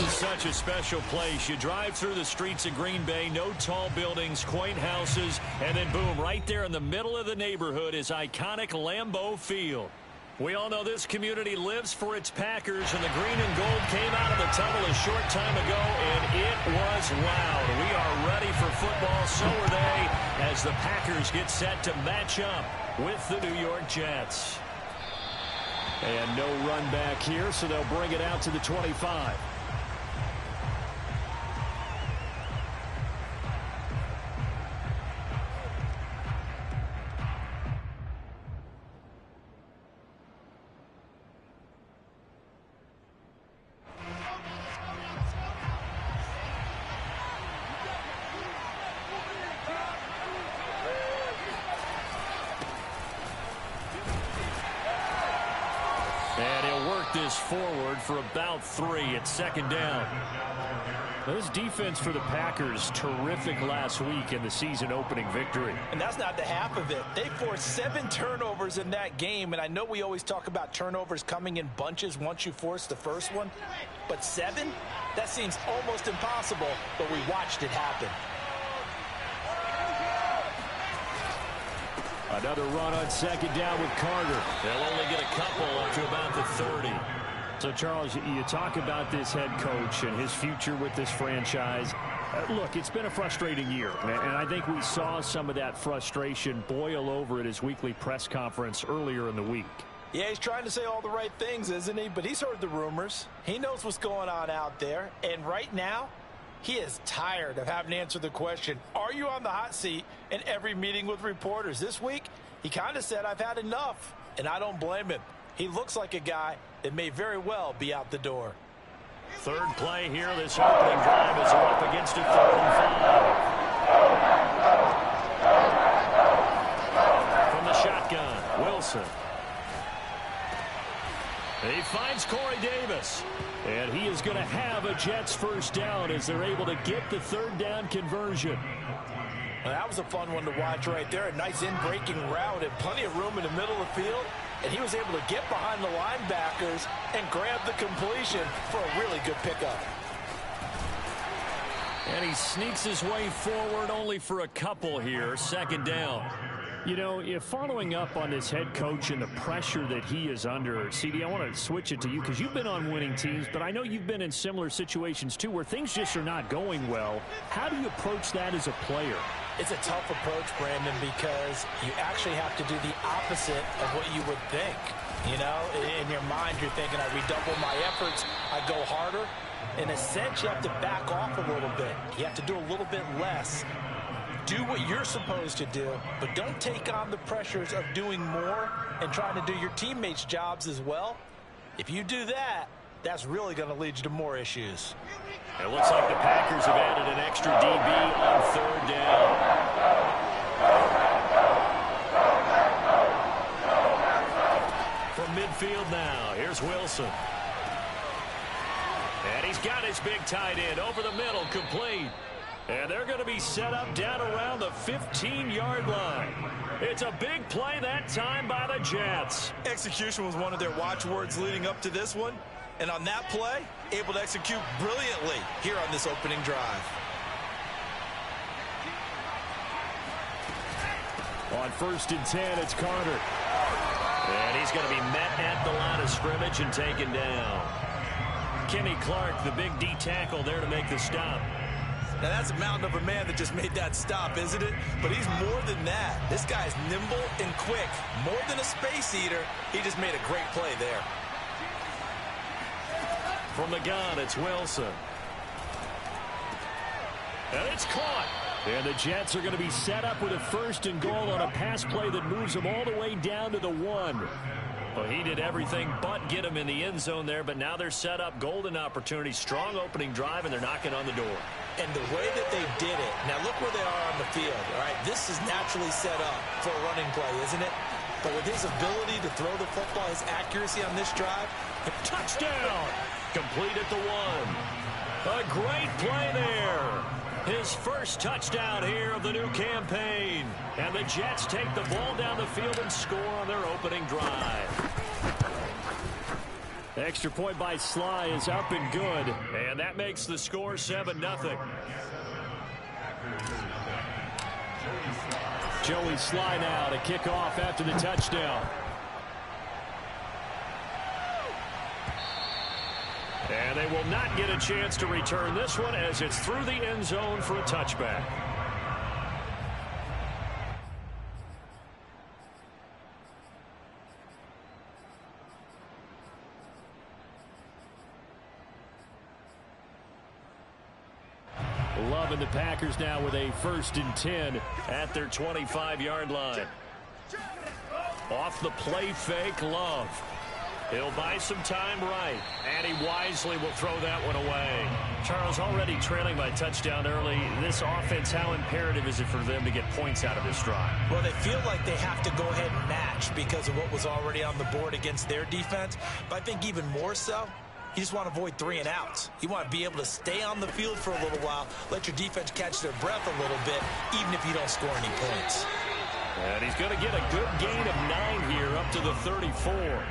is such a special place. You drive through the streets of Green Bay, no tall buildings, quaint houses, and then boom, right there in the middle of the neighborhood is iconic Lambeau Field. We all know this community lives for its Packers, and the green and gold came out of the tunnel a short time ago, and it was loud. We are ready for football, so are they, as the Packers get set to match up with the New York Jets. And no run back here, so they'll bring it out to the 25. And he'll work this forward for about 3 at second down. This defense for the Packers, terrific last week in the season opening victory. And that's not the half of it. They forced 7 turnovers in that game, and I know we always talk about turnovers coming in bunches once you force the first one, but 7? That seems almost impossible, but we watched it happen. Another run on second down with Carter. They'll only get a couple up to about the 30. So, Charles, you talk about this head coach and his future with this franchise. Look, it's been a frustrating year, and I think we saw some of that frustration boil over at his weekly press conference earlier in the week. Yeah, he's trying to say all the right things, isn't he? But he's heard the rumors. He knows what's going on out there. And right now, he is tired of having to answer the question, are you on the hot seat, in every meeting with reporters. This week, he kind of said, I've had enough, and I don't blame him. He looks like a guy that may very well be out the door. Third play here, this opening drive is up against a 3rd and 5. From the shotgun, Wilson. He finds Corey Davis. And he is going to have a Jets first down as they're able to get the 3rd down conversion. Well, that was a fun one to watch right there. A nice in-breaking route and plenty of room in the middle of the field. And he was able to get behind the linebackers and grab the completion for a really good pickup. And he sneaks his way forward only for a couple here. Second down. You know, if following up on this head coach and the pressure that he is under, CD, I want to switch it to you because you've been on winning teams, but I know you've been in similar situations too where things just are not going well. How do you approach that as a player? It's a tough approach, Brandon, because you actually have to do the opposite of what you would think. You know, in your mind, you're thinking, I redouble my efforts, I go harder. In a sense, you have to back off a little bit. You have to do a little bit less. Do what you're supposed to do, but don't take on the pressures of doing more and trying to do your teammates' jobs as well. If you do that, that's really going to lead you to more issues. It looks like the Packers have added an extra DB on 3rd down. From midfield now, here's Wilson. And he's got his big tight end over the middle, complete. And they're going to be set up down around the 15-yard line. It's a big play that time by the Jets. Execution was one of their watchwords leading up to this one. And on that play, able to execute brilliantly here on this opening drive. On 1st and 10, it's Carter. And he's going to be met at the line of scrimmage and taken down. Kenny Clark, the big D tackle there to make the stop. Now, that's a mountain of a man that just made that stop, isn't it? But he's more than that. This guy's nimble and quick. More than a space eater, he just made a great play there. From the gun, it's Wilson. And it's caught. And the Jets are going to be set up with a 1st and goal on a pass play that moves them all the way down to the 1. Well, he did everything but get him in the end zone there, but now they're set up. Golden opportunity, strong opening drive, and they're knocking on the door. And the way that they did it, now look where they are on the field, all right? This is naturally set up for a running play, isn't it? But with his ability to throw the football, his accuracy on this drive, touchdown! Complete at the 1. A great play there. His first touchdown here of the new campaign. And the Jets take the ball down the field and score on their opening drive. Extra point by Sly is up and good. And that makes the score 7-0. Joey Sly now to kick off after the touchdown. And they will not get a chance to return this one as it's through the end zone for a touchback. Love and the Packers now with a 1st and 10 at their 25-yard line. Off the play fake, Love. He'll buy some time right, and he wisely will throw that one away. Charles, already trailing by touchdown early. This offense, how imperative is it for them to get points out of this drive? Well, they feel like they have to go ahead and match because of what was already on the board against their defense. But I think even more so, you just want to avoid 3 and outs. You want to be able to stay on the field for a little while, let your defense catch their breath a little bit, even if you don't score any points. And he's going to get a good gain of 9 here up to the 34.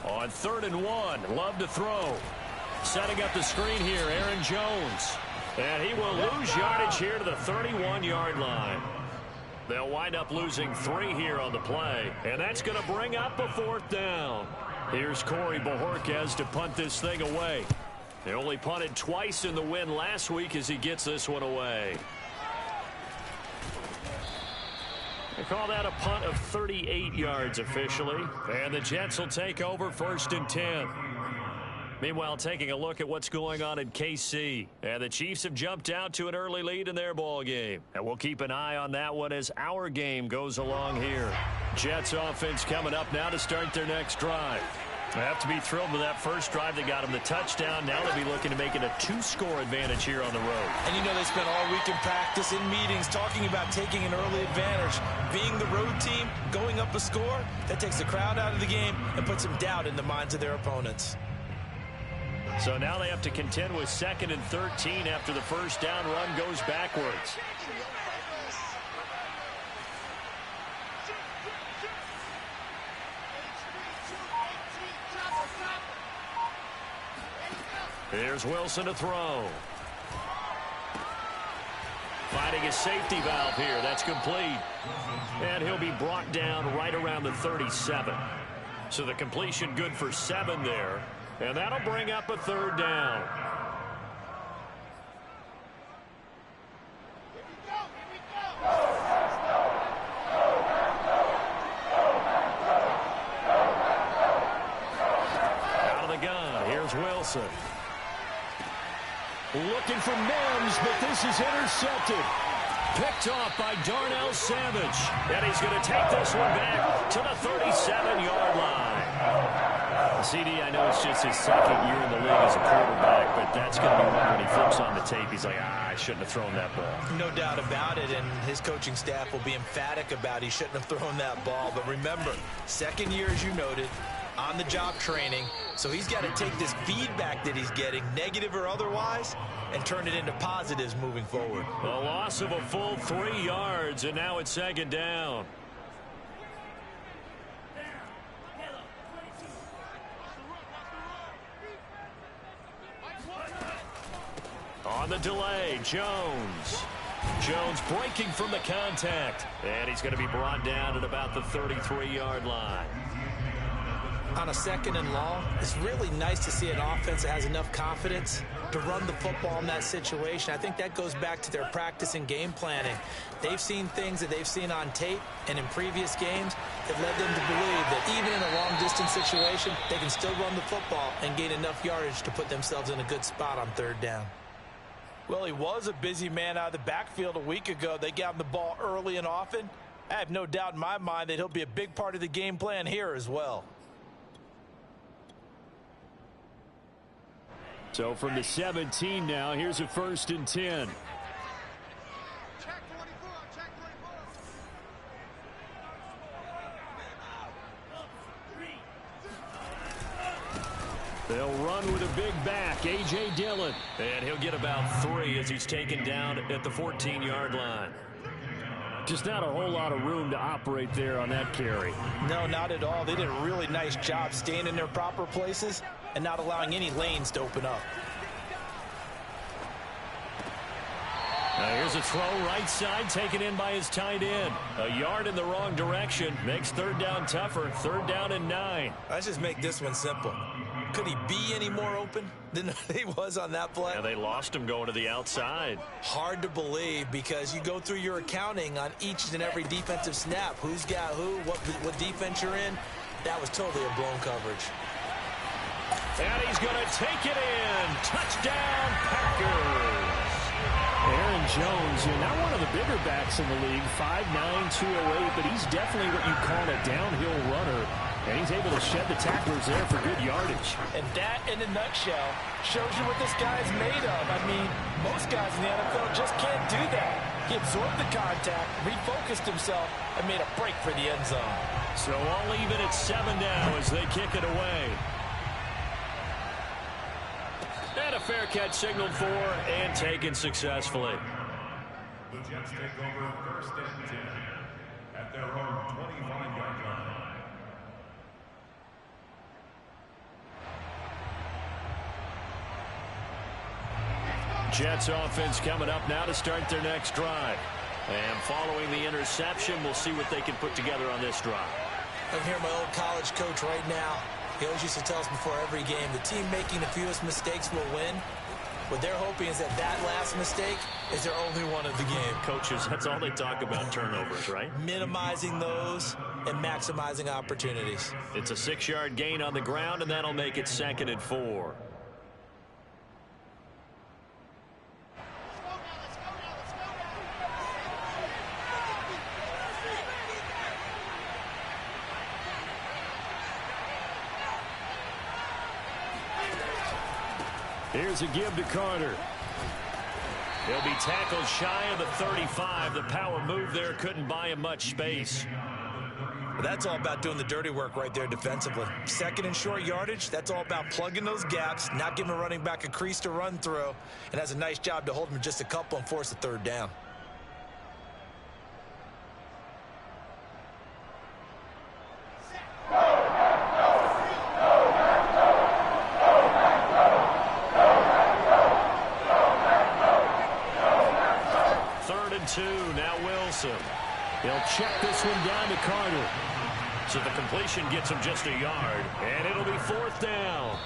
On 3rd and 1, Love to throw. Setting up the screen here, Aaron Jones. And he will lose yardage here to the 31-yard line. They'll wind up losing 3 here on the play. And that's going to bring up a 4th down. Here's Corey Bojorquez to punt this thing away. He only punted twice in the win last week as he gets this one away. They call that a punt of 38 yards officially. And the Jets will take over 1st and 10. Meanwhile, taking a look at what's going on in KC. And the Chiefs have jumped out to an early lead in their ball game. And we'll keep an eye on that one as our game goes along here. Jets offense coming up now to start their next drive. They have to be thrilled with that first drive that got them the touchdown. Now they'll be looking to make it a 2-score advantage here on the road. And you know they spent all week in practice, in meetings, talking about taking an early advantage. Being the road team, going up a score, that takes the crowd out of the game and puts some doubt in the minds of their opponents. So now they have to contend with 2nd and 13 after the first down run goes backwards. Here's Wilson to throw. Finding a safety valve here. That's complete. And he'll be brought down right around the 37. So the completion good for 7 there. And that'll bring up a 3rd down. Out of the gun. Here's Wilson. Looking for Mims, but this is intercepted. Picked off by Darnell Savage. And he's going to take this one back to the 37-yard line. CD, I know it's just his 2nd year in the league as a quarterback, but that's going to be one when he flips on the tape. He's like, I shouldn't have thrown that ball. No doubt about it, and his coaching staff will be emphatic about he shouldn't have thrown that ball. But remember, 2nd year, as you noted, on-the-job training. So he's got to take this feedback that he's getting, negative or otherwise, and turn it into positives moving forward. A loss of a full 3 yards, and now it's 2nd down. On the delay, Jones. Jones breaking from the contact. And he's going to be brought down at about the 33-yard line. On a 2nd and long, it's really nice to see an offense that has enough confidence to run the football in that situation. I think that goes back to their practice and game planning. They've seen things that they've seen on tape and in previous games that led them to believe that even in a long-distance situation, they can still run the football and gain enough yardage to put themselves in a good spot on 3rd down. Well, he was a busy man out of the backfield a week ago. They got him the ball early and often. I have no doubt in my mind that he'll be a big part of the game plan here as well. So from the 17 now, here's a 1st and 10. They'll run with a big back, A.J. Dillon. And he'll get about 3 as he's taken down at the 14-yard line. Just not a whole lot of room to operate there on that carry. No, not at all. They did a really nice job staying in their proper places and not allowing any lanes to open up. Now here's a throw right side taken in by his tight end. A yard in the wrong direction makes third down tougher. Third down and 9. Let's just make this one simple. Could he be any more open than he was on that play? Yeah, they lost him going to the outside. Hard to believe because you go through your accounting on each and every defensive snap. Who's got who, what defense you're in. That was totally a blown coverage. And he's going to take it in. Touchdown, Packers. Aaron Jones, not one of the bigger backs in the league, 5'9", 208, but he's definitely what you call a downhill runner. And he's able to shed the tacklers there for good yardage. And that, in a nutshell, shows you what this guy's made of. I mean, most guys in the NFL just can't do that. He absorbed the contact, refocused himself, and made a break for the end zone. So all even at 7 now as they kick it away. And a fair catch signaled for and taken successfully. The Jets take over first and 10 at their own 25-yard line. Jets offense coming up now to start their next drive. And following the interception, we'll see what they can put together on this drive. I'm here, my old college coach right now. He always used to tell us before every game, the team making the fewest mistakes will win. What they're hoping is that last mistake is their only one of the game. Coaches, that's all they talk about, turnovers, right? Minimizing those and maximizing opportunities. It's a 6-yard gain on the ground, and that'll make it 2nd and 4. Here's a give to Carter. He'll be tackled shy of the 35. The power move there couldn't buy him much space. That's all about doing the dirty work right there defensively. 2nd and short yardage, that's all about plugging those gaps, not giving a running back a crease to run through, and has a nice job to hold him just a couple and force a 3rd down. Now Wilson. He'll check this one down to Carter. So the completion gets him just a yard. And it'll be 4th down.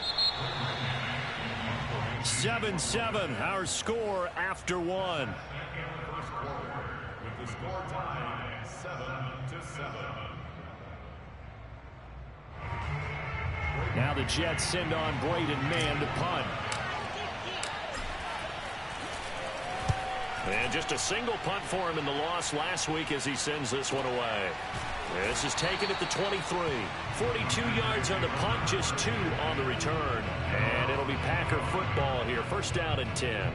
7-7, our score after 1. With the score tied 7-7. Now the Jets send on Braden Mann to punt. And just a single punt for him in the loss last week as he sends this one away. This is taken at the 23. 42 yards on the punt, just 2 on the return. And it'll be Packer football here. 1st down and 10.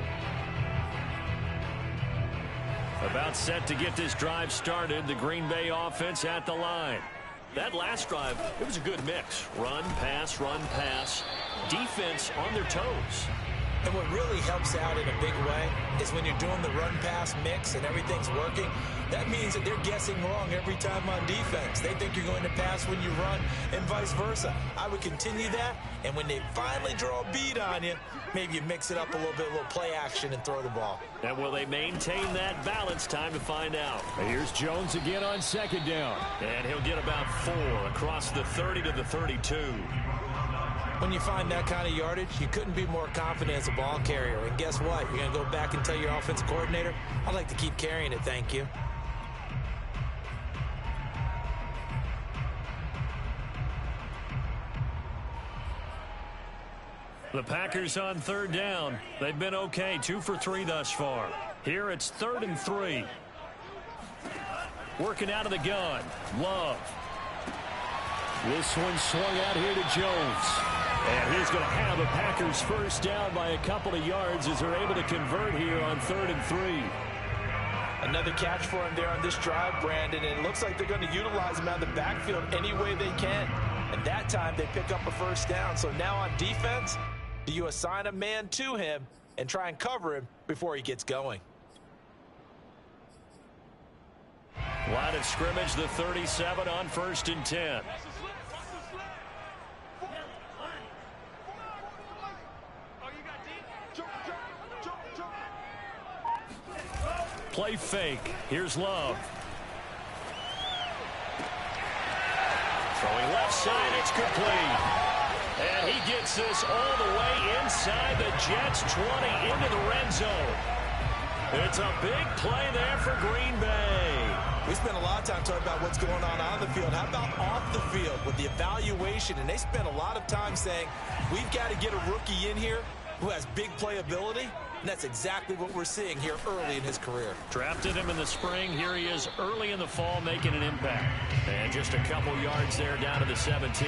About set to get this drive started. The Green Bay offense at the line. That last drive, it was a good mix. Run, pass, run, pass. Defense on their toes. And what really helps out in a big way is when you're doing the run-pass mix and everything's working, that means that they're guessing wrong every time on defense. They think you're going to pass when you run and vice versa. I would continue that, and when they finally draw a bead on you, maybe you mix it up a little bit, a little play action and throw the ball. And will they maintain that balance? Time to find out. Here's Jones again on 2nd down. And he'll get about 4 across the 30 to the 32. When you find that kind of yardage, you couldn't be more confident as a ball carrier. And guess what? You're going to go back and tell your offensive coordinator, I'd like to keep carrying it, thank you. The Packers on 3rd down. They've been okay, 2 for 3 thus far. Here it's 3rd and 3. Working out of the gun. Love. This one swung out here to Jones. And he's going to have the Packers 1st down by a couple of yards as they're able to convert here on 3rd and 3. Another catch for him there on this drive, Brandon, and it looks like they're going to utilize him out of the backfield any way they can. And that time they pick up a 1st down. So now on defense, do you assign a man to him and try and cover him before he gets going? Line of scrimmage, the 37 on 1st and 10. Play fake. Here's Love. Throwing left side, it's complete. And he gets this all the way inside the Jets' 20 into the red zone. It's a big play there for Green Bay. We spent a lot of time talking about what's going on the field. How about off the field with the evaluation? And they spent a lot of time saying, we've got to get a rookie in here who has big playability. And that's exactly what we're seeing here early in his career. Drafted him in the spring. Here he is early in the fall making an impact. And just a couple yards there down to the 17.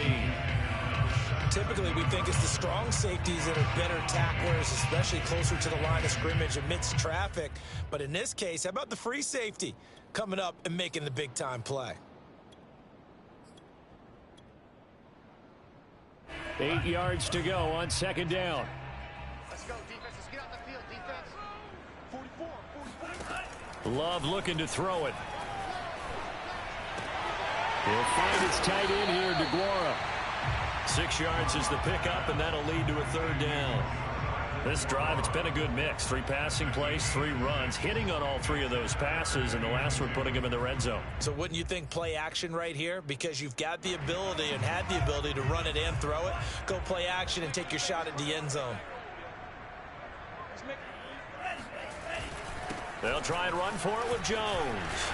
Typically, we think it's the strong safeties that are better tacklers, especially closer to the line of scrimmage amidst traffic. But in this case, how about the free safety coming up and making the big-time play? 8 yards to go on 2nd down. Let's go, defense. Let's get out the field, defense. 44. Love looking to throw it. He'll find his tight end here, DeGuara. 6 yards is the pickup, and that'll lead to a 3rd down. This drive, it's been a good mix. 3 passing plays, 3 runs, hitting on all 3 of those passes, and the last one putting him in the red zone. So wouldn't you think play action right here? Because you've got the ability and had the ability to run it and throw it. Go play action and take your shot at the end zone. They'll try and run for it with Jones.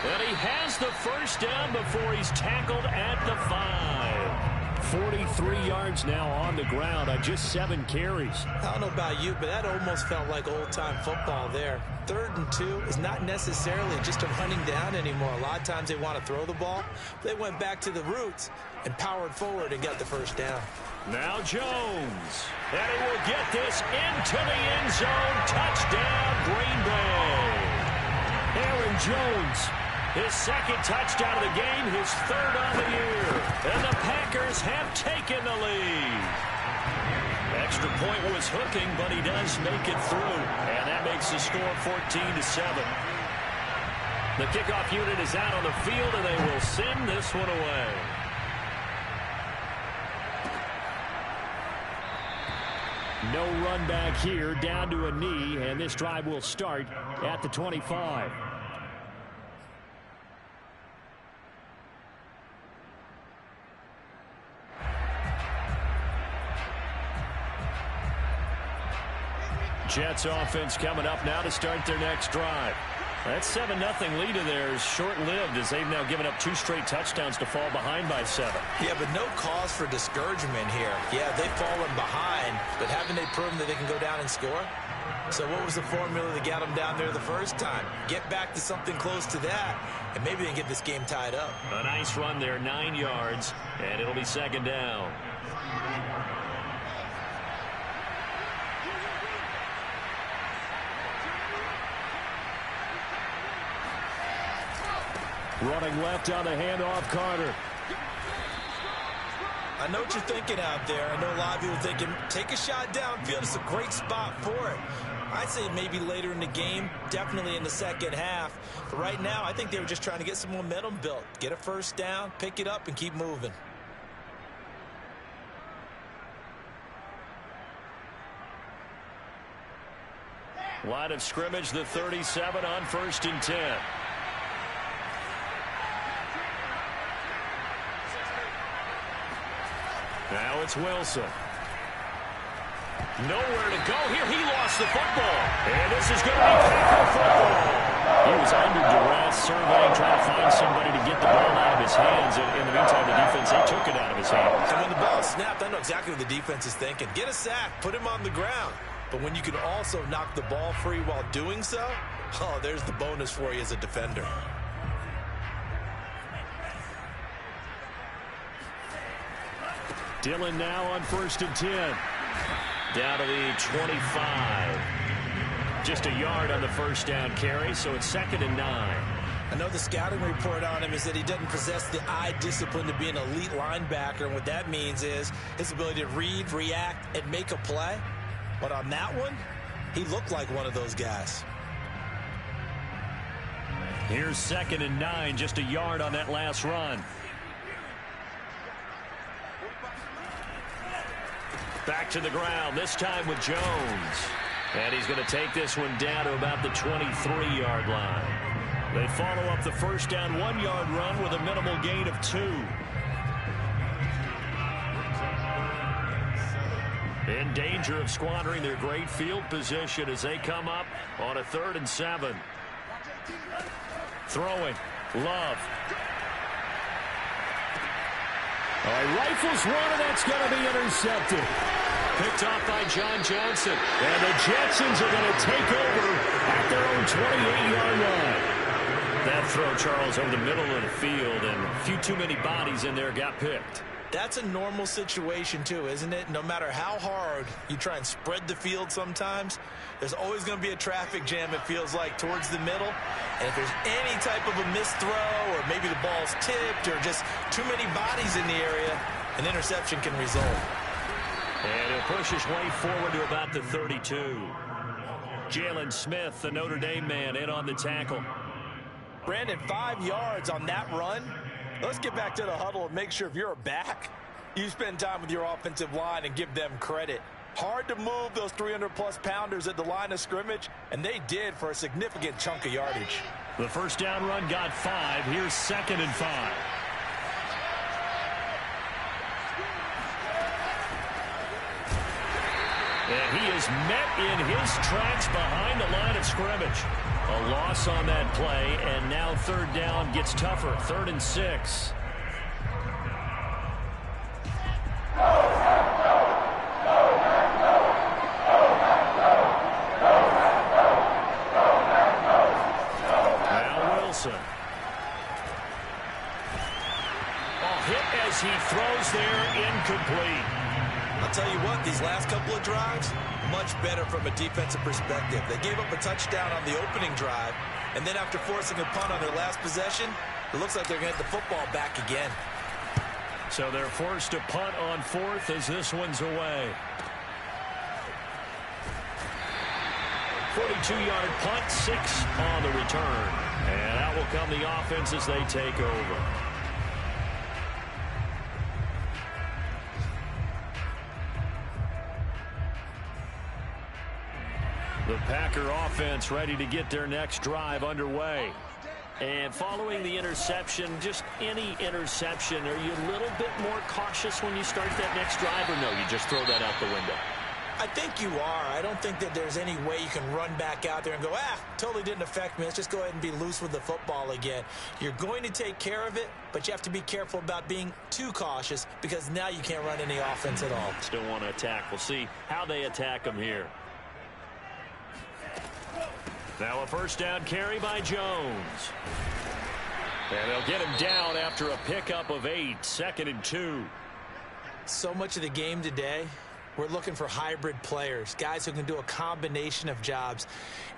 And he has the 1st down before he's tackled at the 5. 43 yards now on the ground on just 7 carries. I don't know about you, but that almost felt like old-time football there. 3rd and 2 is not necessarily just a running down anymore. A lot of times they want to throw the ball. They went back to the roots and powered forward and got the 1st down. Now Jones. And he will get this into the end zone. Touchdown, Green Bay. Aaron Jones. His 2nd touchdown of the game, his 3rd on the year. And the Packers have taken the lead. Extra point was hooking, but he does make it through. And that makes the score 14-7. The kickoff unit is out on the field, and they will send this one away. No run back here, down to a knee, and this drive will start at the 25. Jets offense coming up now to start their next drive. That 7-0 lead of theirs short-lived as they've now given up 2 straight touchdowns to fall behind by 7. Yeah, but no cause for discouragement here. Yeah, they've fallen behind, but haven't they proven that they can go down and score? So what was the formula that got them down there the first time? Get back to something close to that, and maybe they can get this game tied up. A nice run there, 9 yards, and it'll be 2nd down. Running left on the handoff, Carter. I know what you're thinking out there. I know a lot of people are thinking, take a shot downfield. It's a great spot for it. I'd say maybe later in the game, definitely in the 2nd half. But right now, I think they were just trying to get some momentum built. Get a 1st down, pick it up, and keep moving. Line of scrimmage, the 37 on 1st and 10. Now it's Wilson. Nowhere to go here. He lost the football. And this is going to be Packer football. He was under duress, surveying, trying to find somebody to get the ball out of his hands. And in the meantime, the defense, they took it out of his hands. And when the ball snapped, I know exactly what the defense is thinking. Get a sack, put him on the ground. But when you can also knock the ball free while doing so, oh, there's the bonus for you as a defender. Dillon now on 1st and 10. Down to the 25. Just a yard on the 1st down carry, so it's 2nd and 9. I know the scouting report on him is that he doesn't possess the eye discipline to be an elite linebacker, and what that means is his ability to read, react, and make a play. But on that one, he looked like one of those guys. Here's 2nd and 9, just a yard on that last run. Back to the ground, this time with Jones. And he's going to take this one down to about the 23-yard line. They follow up the first down 1-yard run with a minimal gain of 2. In danger of squandering their great field position as they come up on a 3rd and 7. Throwing. Love. Rifles one, and that's going to be intercepted. Picked off by John Johnson. And the Jetsons are going to take over at their own 28-yard line. That throw, Charles, over the middle of the field, and a few too many bodies in there got picked. That's a normal situation, too, isn't it? No matter how hard you try and spread the field sometimes, there's always going to be a traffic jam, it feels like, towards the middle. And if there's any type of a missed throw, or maybe the ball's tipped, or just too many bodies in the area, an interception can result. And he'll push his way forward to about the 32. Jalen Smith, the Notre Dame man, in on the tackle. Brandon, 5 yards on that run. Let's get back to the huddle and make sure if you're a back, you spend time with your offensive line and give them credit. Hard to move those 300-plus pounders at the line of scrimmage, and they did for a significant chunk of yardage. The first down run got 5. Here's 2nd and 5. And he is met in his tracks behind the line of scrimmage. A loss on that play, and now 3rd down gets tougher. 3rd and 6. Now Wilson. Hit as he throws there, incomplete. I'll tell you what, these last couple of drives, much better from a defensive perspective. They gave up a touchdown on the opening drive, and then after forcing a punt on their last possession, it looks like they're going to get the football back again. So they're forced to punt on 4th as this one's away. 42-yard punt, 6 on the return. And out will come the offense as they take over. The Packer offense ready to get their next drive underway. And following the interception, just any interception, are you a little bit more cautious when you start that next drive, or no, you just throw that out the window? I think you are. I don't think that there's any way you can run back out there and go, totally didn't affect me. Let's just go ahead and be loose with the football again. You're going to take care of it, but you have to be careful about being too cautious because now you can't run any offense at all. Still want to attack. We'll see how they attack them here. Now a first down carry by Jones. And they'll get him down after a pickup of 8. 2nd and 2. So much of the game today, we're looking for hybrid players, guys who can do a combination of jobs.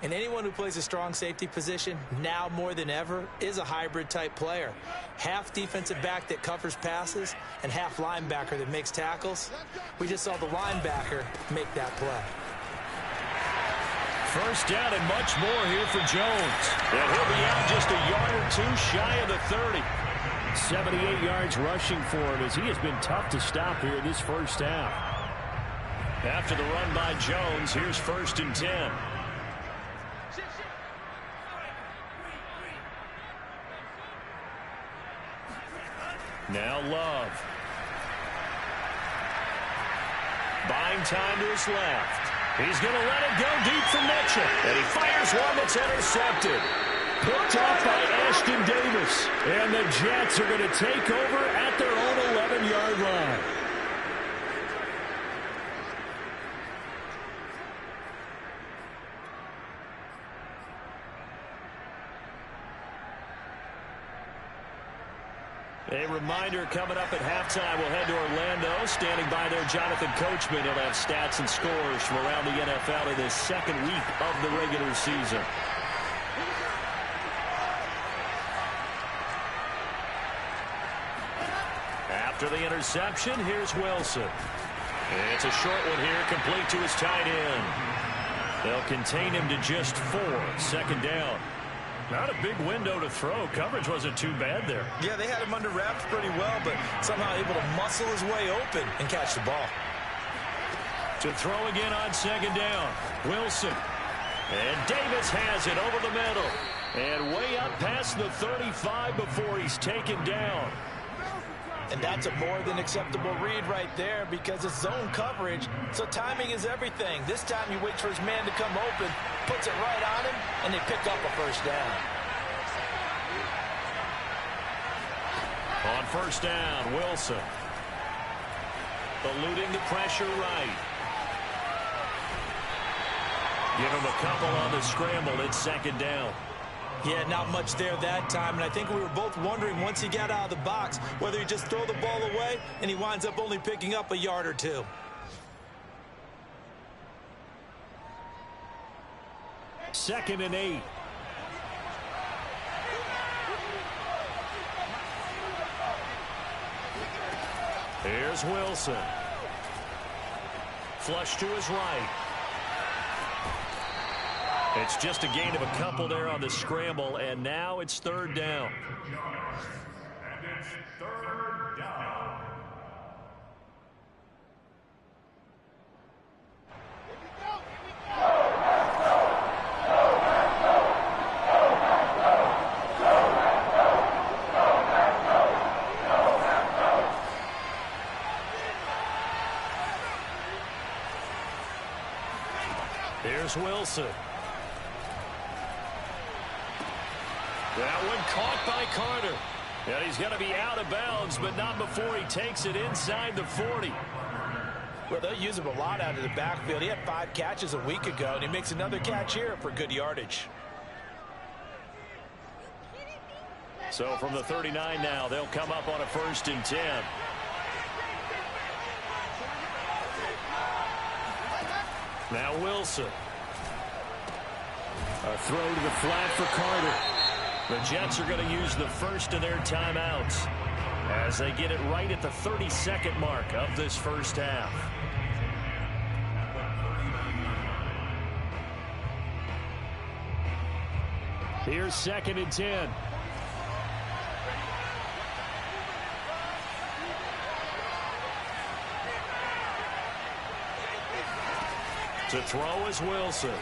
And anyone who plays a strong safety position, now more than ever, is a hybrid type player. Half defensive back that covers passes and half linebacker that makes tackles. We just saw the linebacker make that play. First down and much more here for Jones. And he'll be out just a yard or 2 shy of the 30. 78 yards rushing for him as he has been tough to stop here in this first half. After the run by Jones, here's 1st and 10. Now Love. Buying time to his left. He's going to let it go deep for Mitchell. And he fires one that's intercepted. Picked off by Ashton Davis. And the Jets are going to take over at their own 11-yard line. A reminder coming up at halftime, we'll head to Orlando. Standing by there, Jonathan Coachman. He'll have stats and scores from around the NFL in this 2nd week of the regular season. After the interception, here's Wilson. It's a short one here, complete to his tight end. They'll contain him to just 4. 2nd down. Not a big window to throw. Coverage wasn't too bad there. Yeah, they had him under wraps pretty well, but somehow able to muscle his way open and catch the ball. To throw again on second down. Wilson. And Davis has it over the middle. And way up past the 35 before he's taken down. And that's a more than acceptable read right there because it's zone coverage, so timing is everything. This time he waits for his man to come open, puts it right on him, and they pick up a first down. On first down, Wilson. Eluding the pressure right. Give him a couple on the scramble. It's second down. Yeah, not much there that time, and I think we were both wondering once he got out of the box whether he just throw the ball away and he winds up only picking up a yard or two. Second and 8. Here's Wilson. Flush to his right. It's just a gain of a couple there on the scramble, and now it's third down. And it's third down. Here's Wilson. That one caught by Carter. And he's going to be out of bounds, but not before he takes it inside the 40. Well, they'll use him a lot out of the backfield. He had 5 catches a week ago, and he makes another catch here for good yardage. So from the 39 now, they'll come up on a 1st and 10. Now Wilson. A throw to the flat for Carter. The Jets are going to use the first of their timeouts as they get it right at the 32nd mark of this first half. Here's 2nd and 10. To throw is Wilson.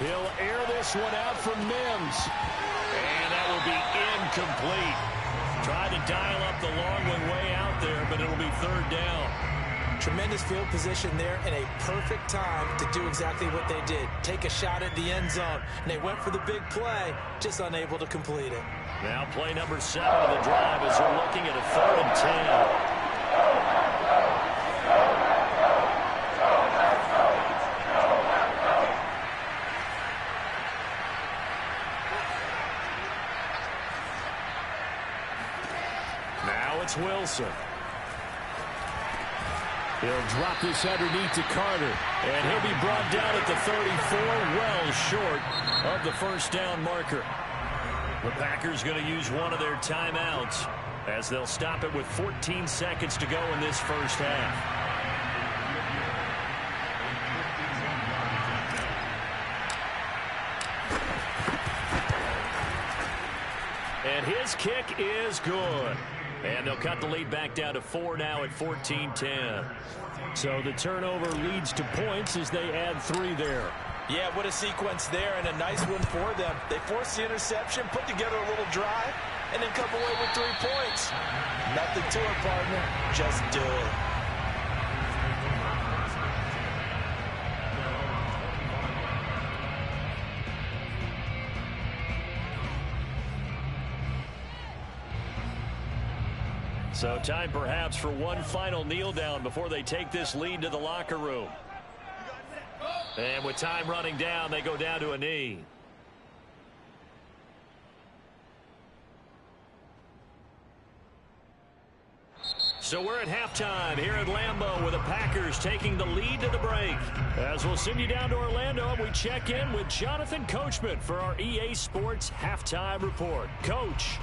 He'll air this one out for Mims. And that will be incomplete. Tried to dial up the long one way out there, but it'll be third down. Tremendous field position there and a perfect time to do exactly what they did. Take a shot at the end zone. And they went for the big play, just unable to complete it. Now play number 7 of the drive as they're looking at a 3rd and 10. Wilson. He'll drop this underneath to Carter, and he'll be brought down at the 34, well short of the first down marker. The Packers going to use one of their timeouts as they'll stop it with 14 seconds to go in this first half. And his kick is good. And they'll cut the lead back down to 4 now at 14-10. So the turnover leads to points as they add 3 there. Yeah, what a sequence there, and a nice one for them. They force the interception, put together a little drive, and then come away with 3 points. Nothing to it, partner. Just do it. So time perhaps for one final kneel down before they take this lead to the locker room. And with time running down, they go down to a knee. So we're at halftime here at Lambeau with the Packers taking the lead to the break. As we'll send you down to Orlando and we check in with Jonathan Coachman for our EA Sports Halftime Report. Coach.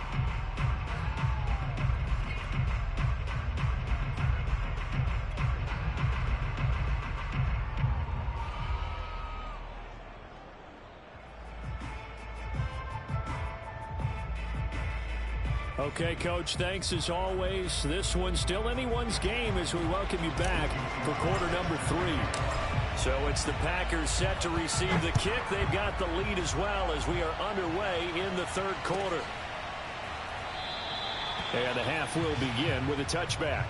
Okay, Coach, thanks as always. This one's still anyone's game as we welcome you back for quarter number 3. So it's the Packers set to receive the kick. They've got the lead as well as we are underway in the third quarter. And the half will begin with a touchback.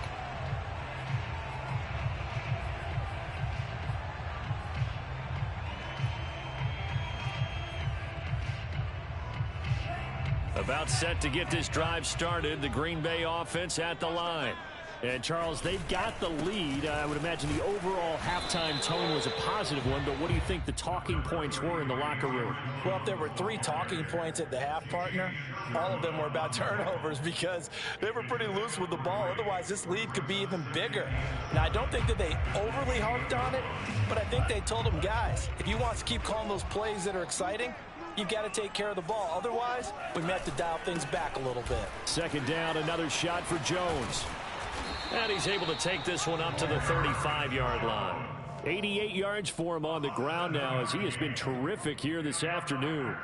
About set to get this drive started. The Green Bay offense at the line. And, Charles, they've got the lead. I would imagine the overall halftime tone was a positive one, but what do you think the talking points were in the locker room? Well, if there were 3 talking points at the half, partner, all of them were about turnovers because they were pretty loose with the ball. Otherwise, this lead could be even bigger. Now, I don't think that they overly harped on it, but I think they told them, guys, if you want to keep calling those plays that are exciting, you've got to take care of the ball. Otherwise, we may have to dial things back a little bit. Second down, another shot for Jones. And he's able to take this one up to the 35-yard line. 88 yards for him on the ground now as he has been terrific here this afternoon.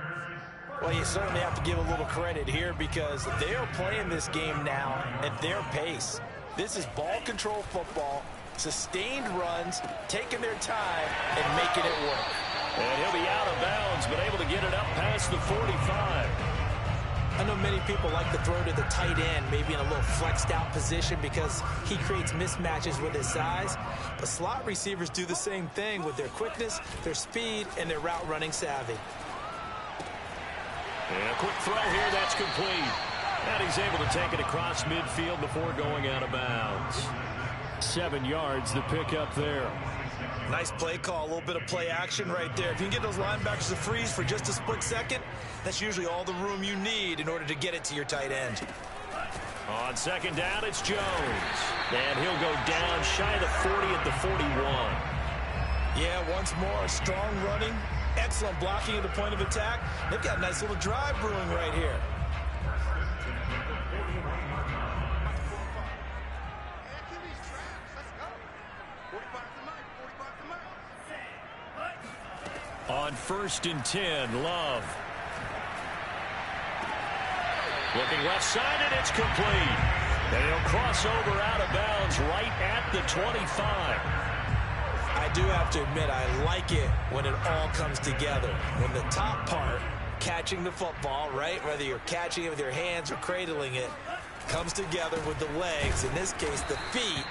Well, you certainly have to give a little credit here because they are playing this game now at their pace. This is ball control football, sustained runs, taking their time and making it work. And he'll be out of bounds, but able to get it up past the 45. I know many people like to throw to the tight end, maybe in a little flexed out position because he creates mismatches with his size. But slot receivers do the same thing with their quickness, their speed, and their route running savvy. And a quick throw here, that's complete. And he's able to take it across midfield before going out of bounds. 7 yards, the pickup there. Nice play call, a little bit of play action right there. If you can get those linebackers to freeze for just a split second, that's usually all the room you need in order to get it to your tight end. On second down, it's Jones. And he'll go down shy of the 40 at the 41. Yeah, once more, strong running, excellent blocking at the point of attack. They've got a nice little drive brewing right here. On 1st and 10, Love. Looking left side, and it's complete. And he'll cross over out of bounds right at the 25. I do have to admit, I like it when it all comes together. When the top part, catching the football, right, whether you're catching it with your hands or cradling it, comes together with the legs, in this case the feet,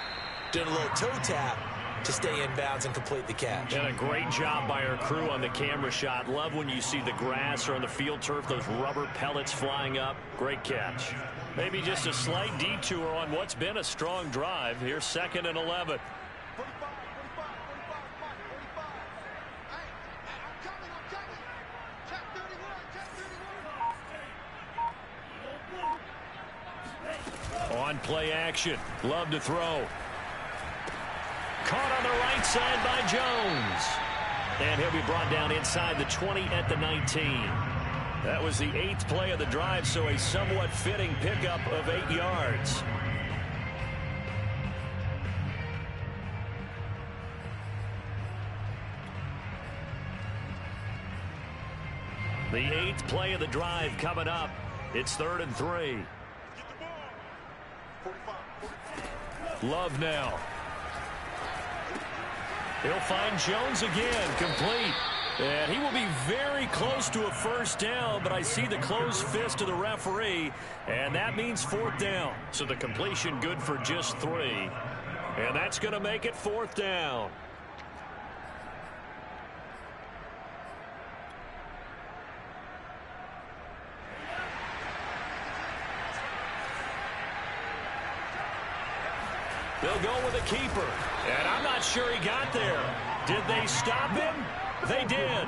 doing a little toe tap to stay in bounds and complete the catch. And a great job by our crew on the camera shot. Love when you see the grass or on the field turf, those rubber pellets flying up. Great catch. Maybe just a slight detour on what's been a strong drive. Here's 2nd and 11. On play action. Love to throw. Caught on the right side by Jones. And he'll be brought down inside the 20 at the 19. That was the 8th play of the drive, so a somewhat fitting pickup of 8 yards. The 8th play of the drive coming up. It's 3rd and 3. Love now. He'll find Jones again, complete. And he will be very close to a first down, but I see the closed fist of the referee, and that means 4th down. So the completion good for just 3. And that's going to make it 4th down. They'll go with a keeper. And I'm not sure he got there. Did they stop him? They did.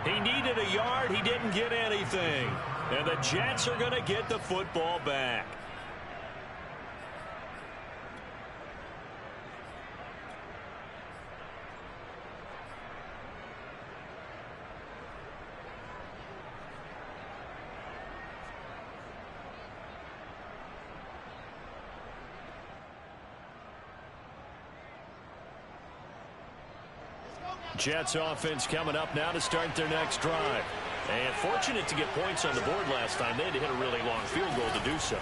He needed a yard. He didn't get anything. And the Jets are going to get the football back. Jets offense coming up now to start their next drive. And fortunate to get points on the board last time. They had to hit a really long field goal to do so.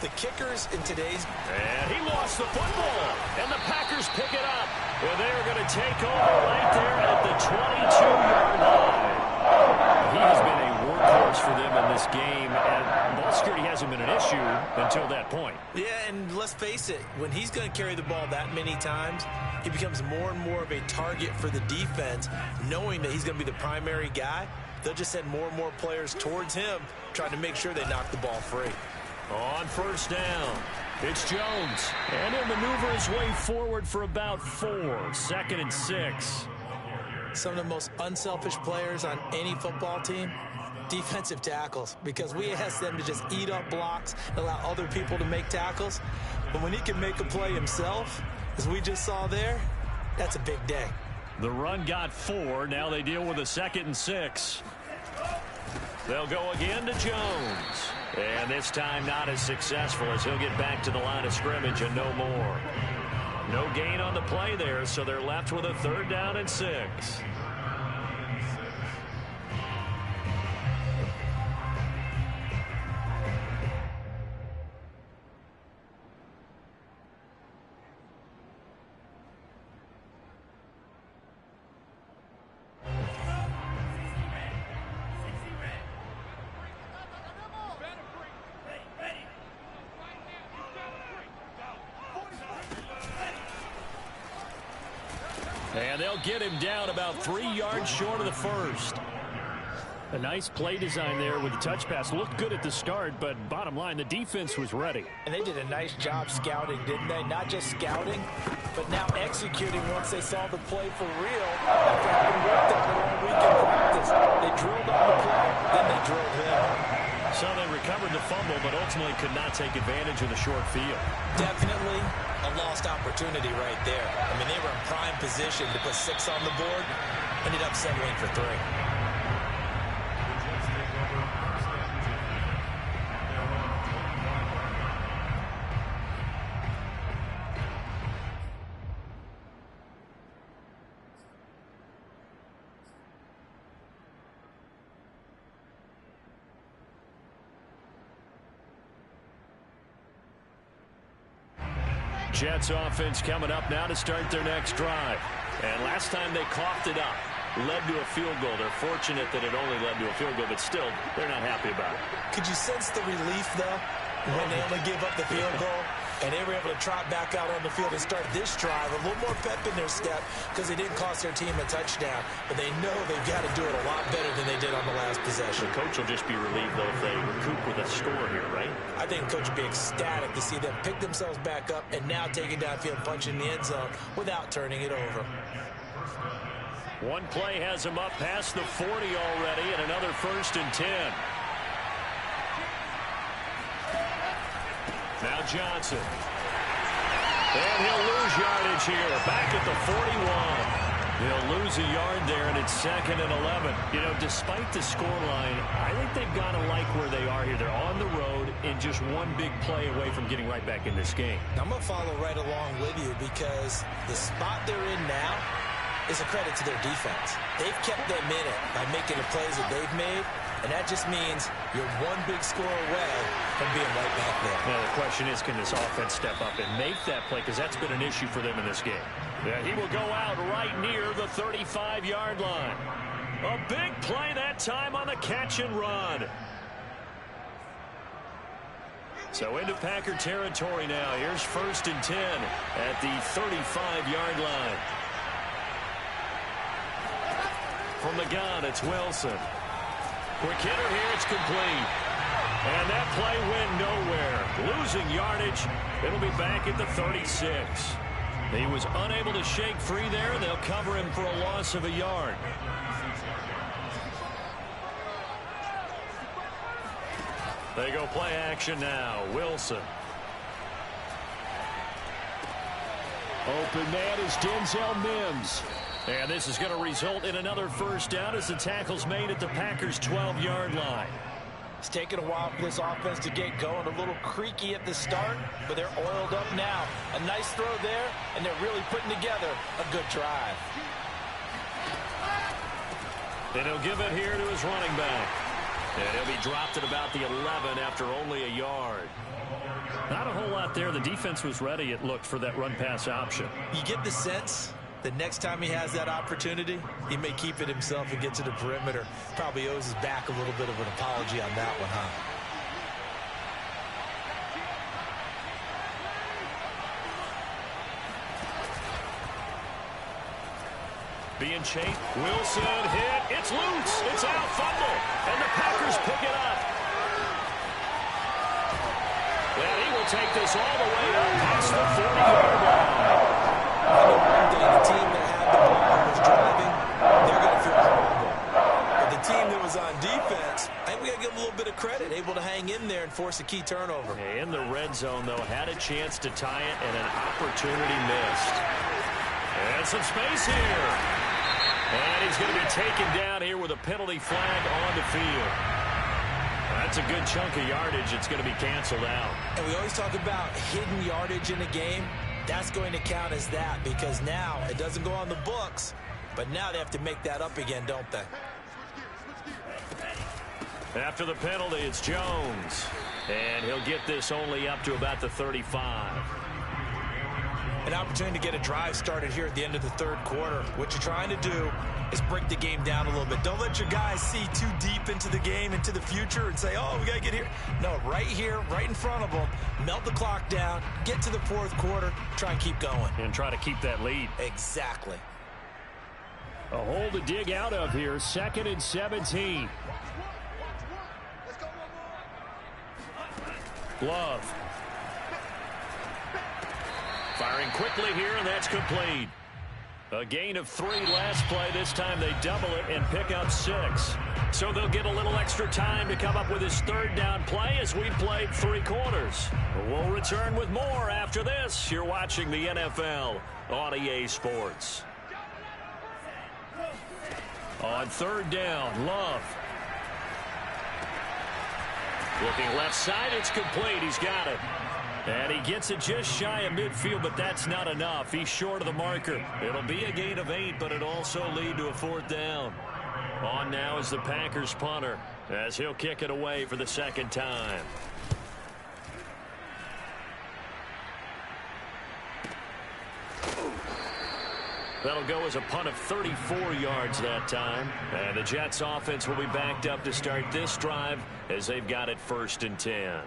The kickers in today's... And he lost the football. And the Packers pick it up. And they're going to take over right there at the 22-yard line. He has been a workhorse for them in this game. And ball security hasn't been an issue until that point. Yeah, and let's face it. When he's going to carry the ball that many times, he becomes more and more of a target for the defense, knowing that he's going to be the primary guy. They'll just send more and more players towards him, trying to make sure they knock the ball free. On first down, it's Jones. And he'll maneuver his way forward for about 4. 2nd and 6. Some of the most unselfish players on any football team, defensive tackles, because we ask them to just eat up blocks and allow other people to make tackles. But when he can make a play himself, as we just saw there, that's a big day. The run got 4. Now they deal with a 2nd and 6. They'll go again to Jones. And this time not as successful as he'll get back to the line of scrimmage and no more. No gain on the play there, so they're left with a 3rd down and 6. And they'll get him down about 3 yards short of the first. A nice play design there with the touch pass. Looked good at the start, but bottom line, the defense was ready. And they did a nice job scouting, didn't they? Not just scouting, but now executing once they saw the play for real. After having worked on it all week in practice. They drilled on the play, then they drilled him. So they recovered the fumble, but ultimately could not take advantage of the short field. Definitely a lost opportunity right there. I mean, they were in prime position to put 6 on the board. Ended up settling for 3. Jets offense coming up now to start their next drive. And last time they coughed it up, led to a field goal. They're fortunate that it only led to a field goal, but still, they're not happy about it. Could you sense the relief, though, when they only gave up the field goal? And they were able to trot back out on the field and start this drive. A little more pep in their step because they didn't cost their team a touchdown. But they know they've got to do it a lot better than they did on the last possession. The coach will just be relieved, though, if they recoup with a score here, right? I think the coach will be ecstatic to see them pick themselves back up and now take it downfield, punch in the end zone without turning it over. One play has him up past the 40 already, and another 1st and 10. Now Johnson. And he'll lose yardage here. Back at the 41. He'll lose a yard there, and it's 2nd and 11. You know, despite the scoreline, I think they've got to like where they are here. They're on the road and just one big play away from getting right back in this game. I'm going to follow right along with you because the spot they're in now is a credit to their defense. They've kept them in it by making the plays that they've made, and that just means you're one big score away from being right back there. Now, the question is, can this offense step up and make that play? Because that's been an issue for them in this game. Yeah, he will go out right near the 35-yard line. A big play that time on the catch and run. So into Packer territory now. Here's 1st and 10 at the 35-yard line. From the gun, it's Wilson. Quick hitter here, it's complete. And that play went nowhere. Losing yardage. It'll be back at the 36. He was unable to shake free there. They'll cover him for a loss of a yard. They go play action now. Wilson. Open man is Denzel Mims. And this is going to result in another 1st down as the tackle's made at the Packers' 12-yard line. It's taken a while for this offense to get going. A little creaky at the start, but they're oiled up now. A nice throw there, and they're really putting together a good drive. And he'll give it here to his running back. And he'll be dropped at about the 11 after only a yard. Not a whole lot there. The defense was ready, it looked, for that run-pass option. You get the sense that next time he has that opportunity, he may keep it himself and get to the perimeter. Probably owes his back a little bit of an apology on that one, huh? Being chased. Wilson hit. It's loose. It's out. Fumble. And the Packers pick it up. And he will take this all the way up past the 40-yard line. I know one thing. The team that had the ball and was driving, they're going to feel horrible. But the team that was on defense, I think we got to give them a little bit of credit. Able to hang in there and force a key turnover. In the red zone, though, had a chance to tie it and an opportunity missed. And some space here. And he's going to be taken down here with a penalty flag on the field. That's a good chunk of yardage. It's going to be canceled out. And we always talk about hidden yardage in a game. That's going to count as that because now it doesn't go on the books, but now they have to make that up again, don't they? After the penalty, it's Jones. And he'll get this only up to about the 35. An opportunity to get a drive started here at the end of the third quarter. What you're trying to do is break the game down a little bit. Don't let your guys see too deep into the game, into the future, and say, oh, we got to get here. No, right here, right in front of them, melt the clock down, get to the fourth quarter, try and keep going. And try to keep that lead. Exactly. A hole to dig out of here, 2nd and 17. Glove. Firing quickly here, and that's complete. A gain of 3 last play. This time they double it and pick up 6. So they'll get a little extra time to come up with his 3rd down play as we played 3 quarters. We'll return with more after this. You're watching the NFL on EA Sports. On 3rd down, Love. Looking left side, it's complete. He's got it. And he gets it just shy of midfield, but that's not enough. He's short of the marker. It'll be a gain of 8, but it'll also lead to a 4th down. On now is the Packers punter as he'll kick it away for the 2nd time. That'll go as a punt of 34 yards that time. And the Jets offense will be backed up to start this drive as they've got it 1st and 10.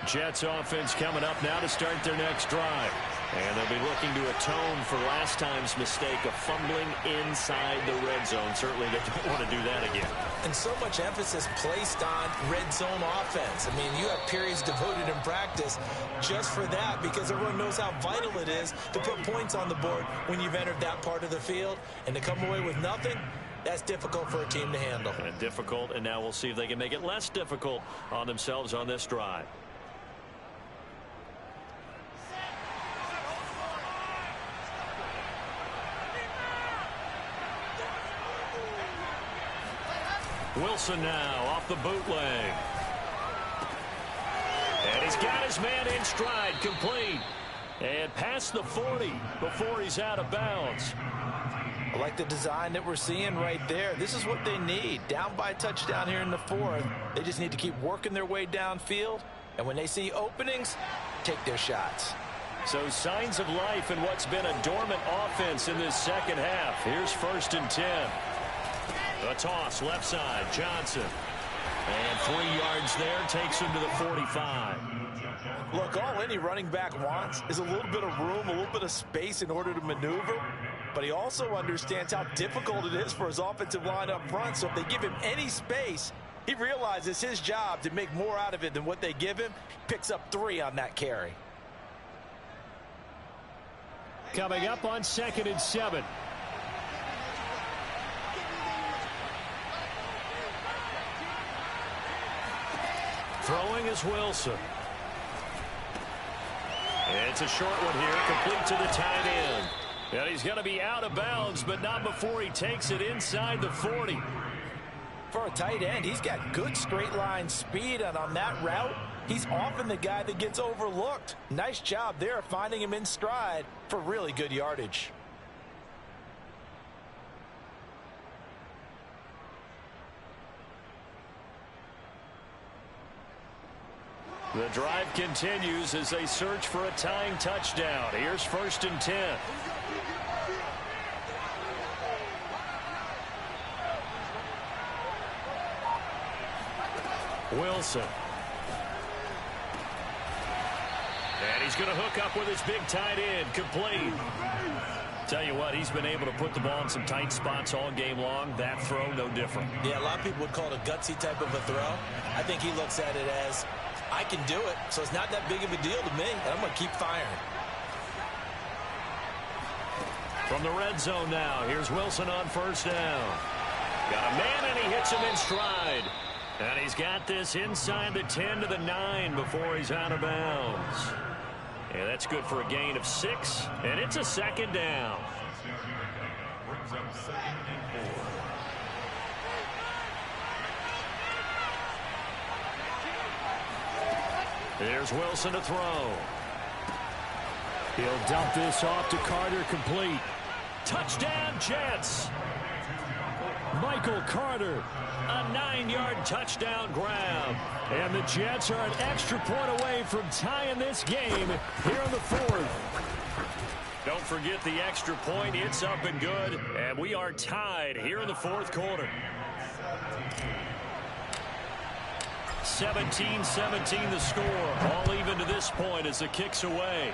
Jets offense coming up now to start their next drive. And they'll be looking to atone for last time's mistake of fumbling inside the red zone. Certainly they don't want to do that again. And so much emphasis placed on red zone offense. I mean, you have periods devoted in practice just for that because everyone knows how vital it is to put points on the board when you've entered that part of the field. And to come away with nothing, that's difficult for a team to handle. And difficult, and now we'll see if they can make it less difficult on themselves on this drive. Wilson now off the bootleg. And he's got his man in stride, complete. And past the 40 before he's out of bounds. I like the design that we're seeing right there. This is what they need. Down by a touchdown here in the 4th. They just need to keep working their way downfield. And when they see openings, take their shots. So signs of life in what's been a dormant offense in this 2nd half. Here's 1st and 10. A toss left side, Johnson. And 3 yards there takes him to the 45. Look, all any running back wants is a little bit of room, a little bit of space in order to maneuver. But he also understands how difficult it is for his offensive line up front. So if they give him any space, he realizes his job to make more out of it than what they give him. Picks up 3 on that carry. Coming up on 2nd and 7. Throwing is Wilson. It's a short one here, complete to the tight end. And he's going to be out of bounds, but not before he takes it inside the 40. For a tight end, he's got good straight line speed, and on that route, He's often the guy that gets overlooked. Nice job there finding him in stride for really good yardage. The drive continues as they search for a tying touchdown. Here's 1st and 10. Wilson. And he's going to hook up with his big tight end. Complete. Tell you what, he's been able to put the ball in some tight spots all game long. That throw, no different. Yeah, a lot of people would call it a gutsy type of a throw. I think he looks at it as, I can do it, so it's not that big of a deal to me, and I'm going to keep firing. From the red zone now, here's Wilson on 1st down. Got a man, and he hits him in stride. And he's got this inside the 10 to the 9 before he's out of bounds. Yeah, that's good for a gain of 6, and it's a 2nd down. Brings up 2nd and 4. There's Wilson to throw. He'll dump this off to Carter, complete. Touchdown, Jets. Michael Carter, a 9-yard touchdown grab. And the Jets are an extra point away from tying this game here in the 4th. Don't forget the extra point. It's up and good. And we are tied here in the 4th quarter. 17-17 the score. All even to this point as the kick's away.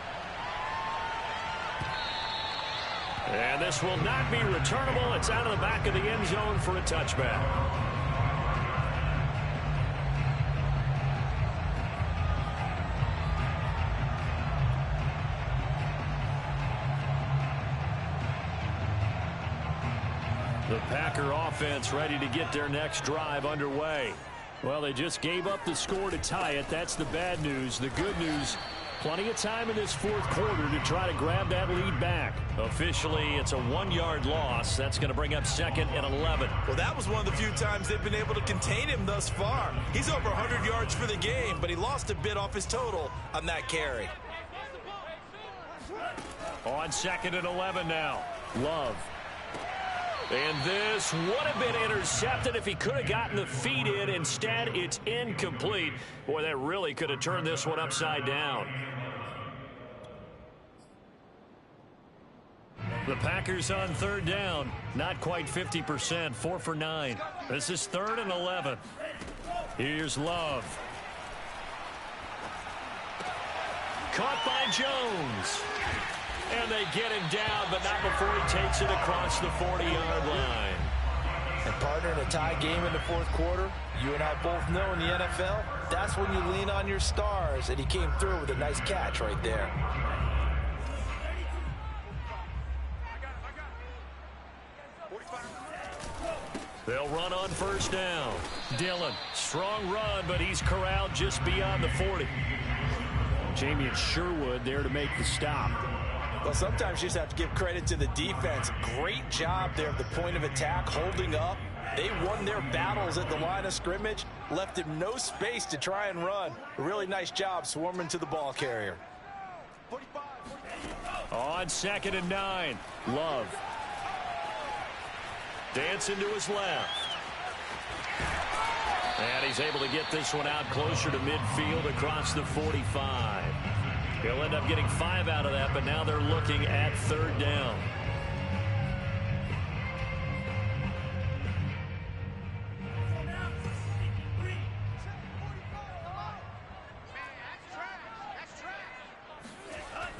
And this will not be returnable. It's out of the back of the end zone for a touchback. The Packer offense ready to get their next drive underway. Well, they just gave up the score to tie it. That's the bad news. The good news, plenty of time in this 4th quarter to try to grab that lead back. Officially, it's a 1-yard loss. That's going to bring up 2nd and 11. Well, that was one of the few times they've been able to contain him thus far. He's over 100 yards for the game, but he lost a bit off his total on that carry. On 2nd and 11 now. Love. And this would have been intercepted if he could have gotten the feet in. Instead, it's incomplete. Boy, that really could have turned this one upside down. The Packers on 3rd down. Not quite 50%. 4 for 9. This is 3rd and 11. Here's Love. Caught by Jones. And they get him down, but not before he takes it across the 40-yard line. And partner, in a tie game in the 4th quarter, you and I both know in the NFL, that's when you lean on your stars, and he came through with a nice catch right there. They'll run on 1st down. Dillon, strong run, but he's corralled just beyond the 40. Jamie and Sherwood there to make the stop. Well, sometimes you just have to give credit to the defense. Great job there at the point of attack, holding up. They won their battles at the line of scrimmage, left him no space to try and run. A really nice job swarming to the ball carrier. On 2nd and 9, Love. Dancing to his left. And he's able to get this one out closer to midfield across the 45. He'll end up getting 5 out of that, but now they're looking at 3rd down.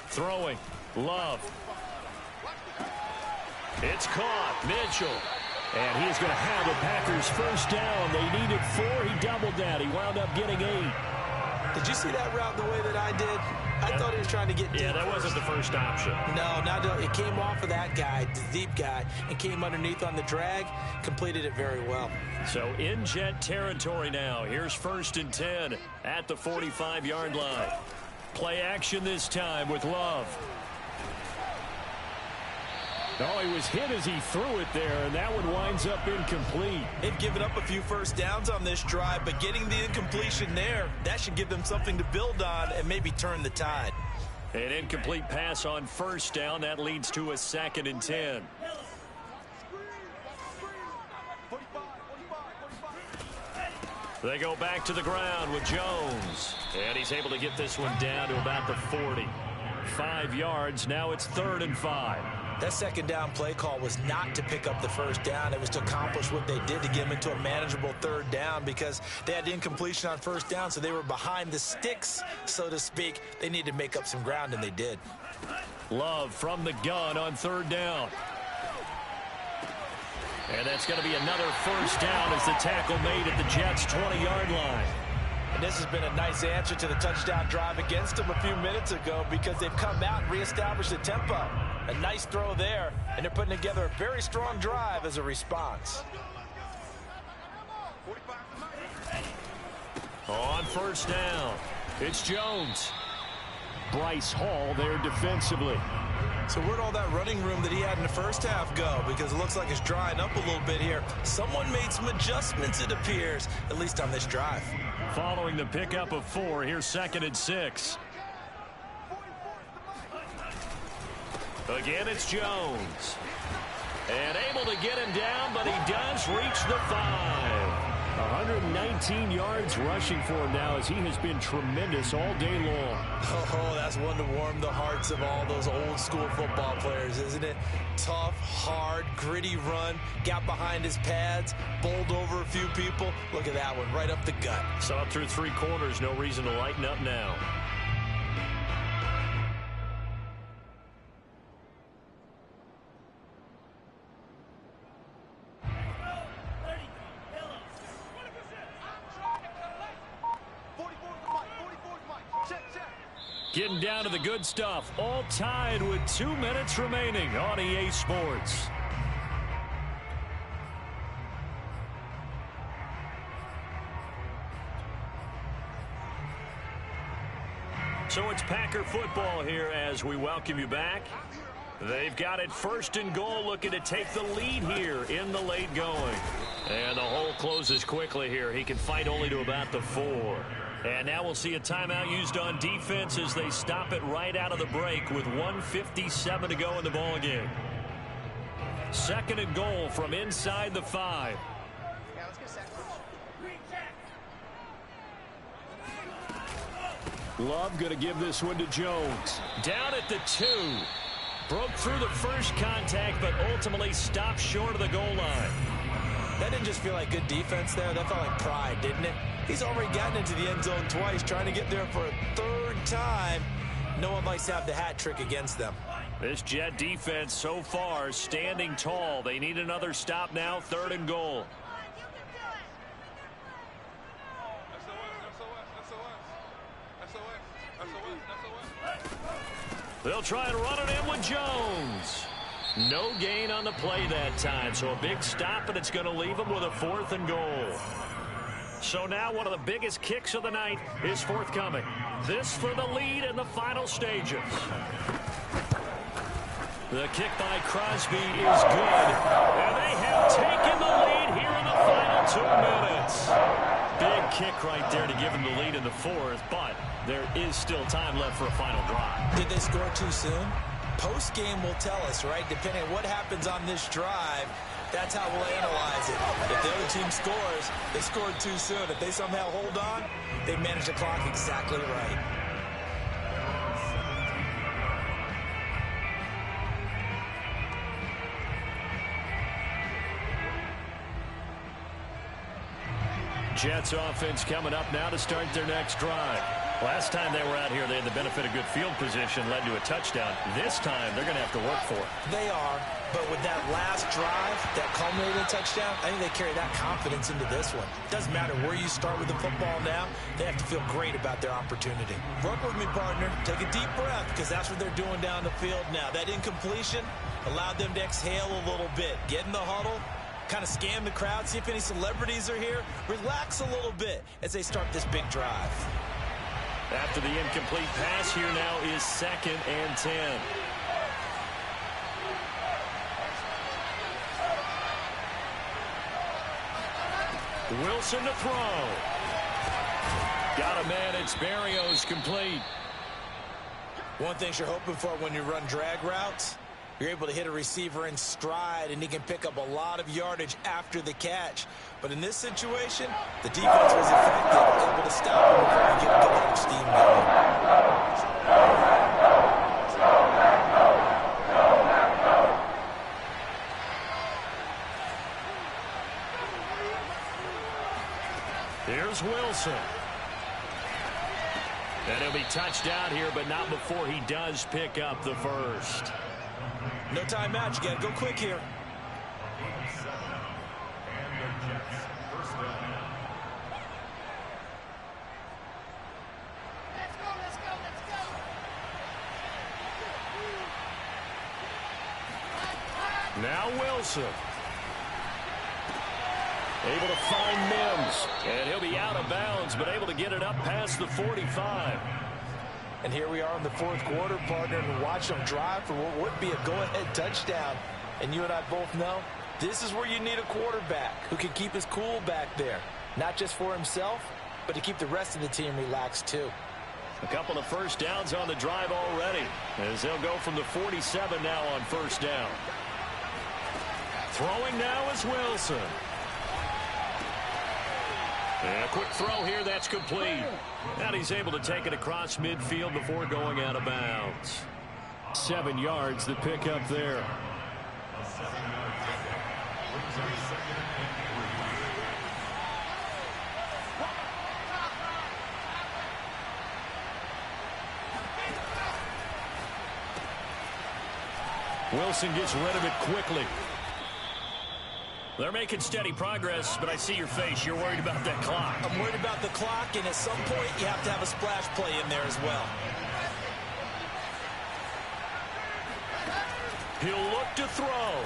Throwing. Love. It's caught. Mitchell. And he's going to have the Packers 1st down. They needed 4. He doubled that. He wound up getting 8. Did you see that route the way that I did? I thought he was trying to get deep. Yeah, that wasn't the first option. No, it came off of that guy, the deep guy, and came underneath on the drag, completed it very well. So in Jet territory now. Here's 1st and 10 at the 45-yard line. Play action this time with Love. Oh, he was hit as he threw it there, and that one winds up incomplete. They've given up a few first downs on this drive, but getting the incompletion there, that should give them something to build on and maybe turn the tide. An incomplete pass on first down. That leads to a 2nd and 10. They go back to the ground with Jones. And he's able to get this one down to about the 40. 5 yards. Now it's 3rd and 5. That second down play call was not to pick up the first down. It was to accomplish what they did to get them into a manageable 3rd down because they had incompletion on first down, so they were behind the sticks, so to speak. They needed to make up some ground, and they did. Love from the gun on 3rd down. And that's going to be another first down as the tackle made at the Jets' 20-yard line. And this has been a nice answer to the touchdown drive against them a few minutes ago because they've come out and reestablished the tempo. A nice throw there, and they're putting together a very strong drive as a response. On first down, it's Jones. Bryce Hall there defensively. So where'd all that running room that he had in the first half go? Because it looks like it's drying up a little bit here. Someone made some adjustments, it appears, at least on this drive. Following the pickup of 4, here's 2nd and 6. Again, it's Jones. And able to get him down, but he does reach the 5. 119 yards rushing for him now as he has been tremendous all day long. Oh, that's one to warm the hearts of all those old school football players, isn't it? Tough, hard, gritty run, got behind his pads, bowled over a few people. Look at that one, right up the gut. So up through 3 quarters, no reason to lighten up now. Getting down to the good stuff. All tied with 2 minutes remaining on EA Sports. So it's Packer football here as we welcome you back. They've got it 1st and goal, looking to take the lead here in the late going. And the hole closes quickly here. He can fight only to about the 4. And now we'll see a timeout used on defense as they stop it right out of the break with 1:57 to go in the ball game. 2nd and goal from inside the 5. Yeah, let's get sacked. Love going to give this one to Jones. Down at the 2. Broke through the first contact, but ultimately stopped short of the goal line. That didn't just feel like good defense there. That felt like pride, didn't it? He's already gotten into the end zone twice, trying to get there for a 3rd time. No one likes to have the hat trick against them. This Jet defense so far standing tall. They need another stop now, 3rd and goal. They'll try and run it in with Jones. No gain on the play that time, so a big stop, and it's going to leave them with a 4th and goal. So now one of the biggest kicks of the night is forthcoming. This for the lead in the final stages. The kick by Crosby is good, and they have taken the lead here in the final 2 minutes. Big kick right there to give them the lead in the 4th, but there is still time left for a final drive. Did they score too soon? Post-game will tell us, right? Depending on what happens on this drive, that's how we'll analyze it. If the other team scores, they scored too soon. If they somehow hold on, they manage the clock exactly right. Jets offense coming up now to start their next drive. Last time they were out here, they had the benefit of good field position, led to a touchdown. This time, they're going to have to work for it. They are, but with that last drive, that culminated in a touchdown, I think they carry that confidence into this one. Doesn't matter where you start with the football now, they have to feel great about their opportunity. Work with me, partner. Take a deep breath, because that's what they're doing down the field now. That incompletion allowed them to exhale a little bit. Get in the huddle, kind of scan the crowd, see if any celebrities are here. Relax a little bit as they start this big drive. After the incomplete pass, here now is 2nd and 10. Wilson to throw. Got a man. It's Berrios complete. One thing you're hoping for when you run drag routes, you're able to hit a receiver in stride, and he can pick up a lot of yardage after the catch. But in this situation, the defense was effective, able to stop him before he get a good head of steam going. Here's Wilson. And he'll be touched out here, but not before he does pick up the first. No timeout. You got to go quick here. Now Wilson. Able to find Mims. And he'll be out of bounds, but able to get it up past the 45. And here we are in the fourth quarter, partner, and watch them drive for what would be a go-ahead touchdown. And you and I both know this is where you need a quarterback who can keep his cool back there. Not just for himself, but to keep the rest of the team relaxed too. A couple of first downs on the drive already, as they'll go from the 47 now on first down. Throwing now is Wilson. And a quick throw here, that's complete. And he's able to take it across midfield before going out of bounds. 7 yards to pick up there. Wilson gets rid of it quickly. They're making steady progress, but I see your face. You're worried about that clock. I'm worried about the clock, and at some point you have to have a splash play in there as well. He'll look to throw.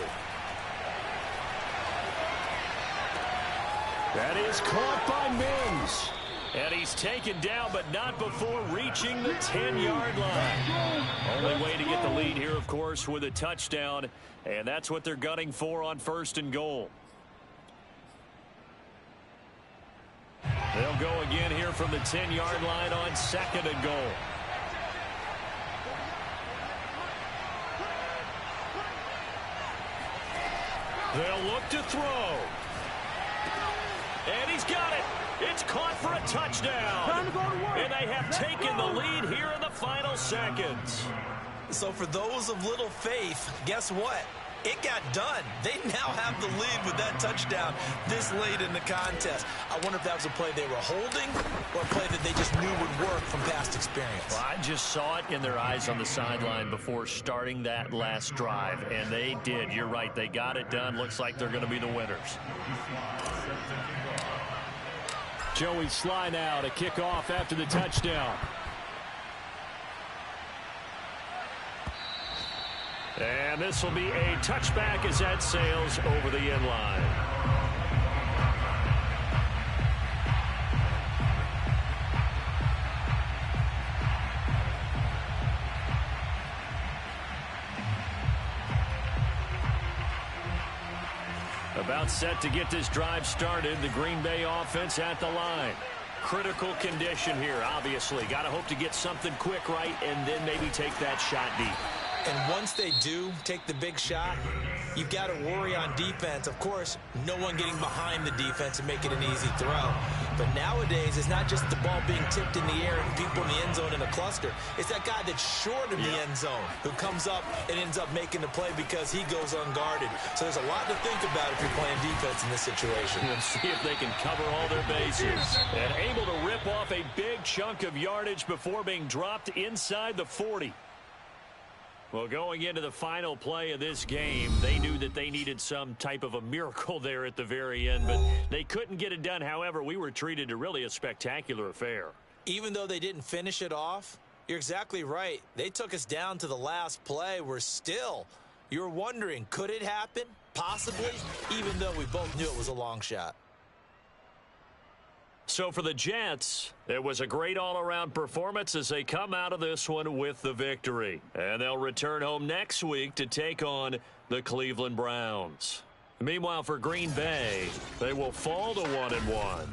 That is caught by Mims. And he's taken down, but not before reaching the 10-yard line. Only way to get the lead here, of course, with a touchdown. And that's what they're gunning for on first and goal. They'll go again here from the 10-yard line on second and goal. They'll look to throw. And he's got it. It's caught for a touchdown. Time to go to work. And they have taken the lead here in the final seconds. So for those of little faith, guess what? It got done. They now have the lead with that touchdown this late in the contest. I wonder if that was a play they were holding or a play that they just knew would work from past experience. Well, I just saw it in their eyes on the sideline before starting that last drive, and they did. You're right. They got it done. Looks like they're going to be the winners. Joey Sly now to kick off after the touchdown. And this will be a touchback as that sails over the end line. About set to get this drive started. The Green Bay offense at the line. Critical condition here, obviously. Got to hope to get something quick right and then maybe take that shot deep. And once they do take the big shot, you've got to worry on defense. Of course, no one getting behind the defense and making an easy throw. But nowadays, it's not just the ball being tipped in the air and people in the end zone in a cluster. It's that guy that's short of the end zone who comes up and ends up making the play because he goes unguarded. So there's a lot to think about if you're playing defense in this situation. We'll see if they can cover all their bases. And able to rip off a big chunk of yardage before being dropped inside the 40. Well, going into the final play of this game, they knew that they needed some type of a miracle there at the very end, but they couldn't get it done. However, we were treated to really a spectacular affair. Even though they didn't finish it off, you're exactly right. They took us down to the last play. You're wondering, could it happen? Possibly, even though we both knew it was a long shot. So for the Jets, it was a great all-around performance as they come out of this one with the victory. And they'll return home next week to take on the Cleveland Browns. Meanwhile, for Green Bay, they will fall to 1-1.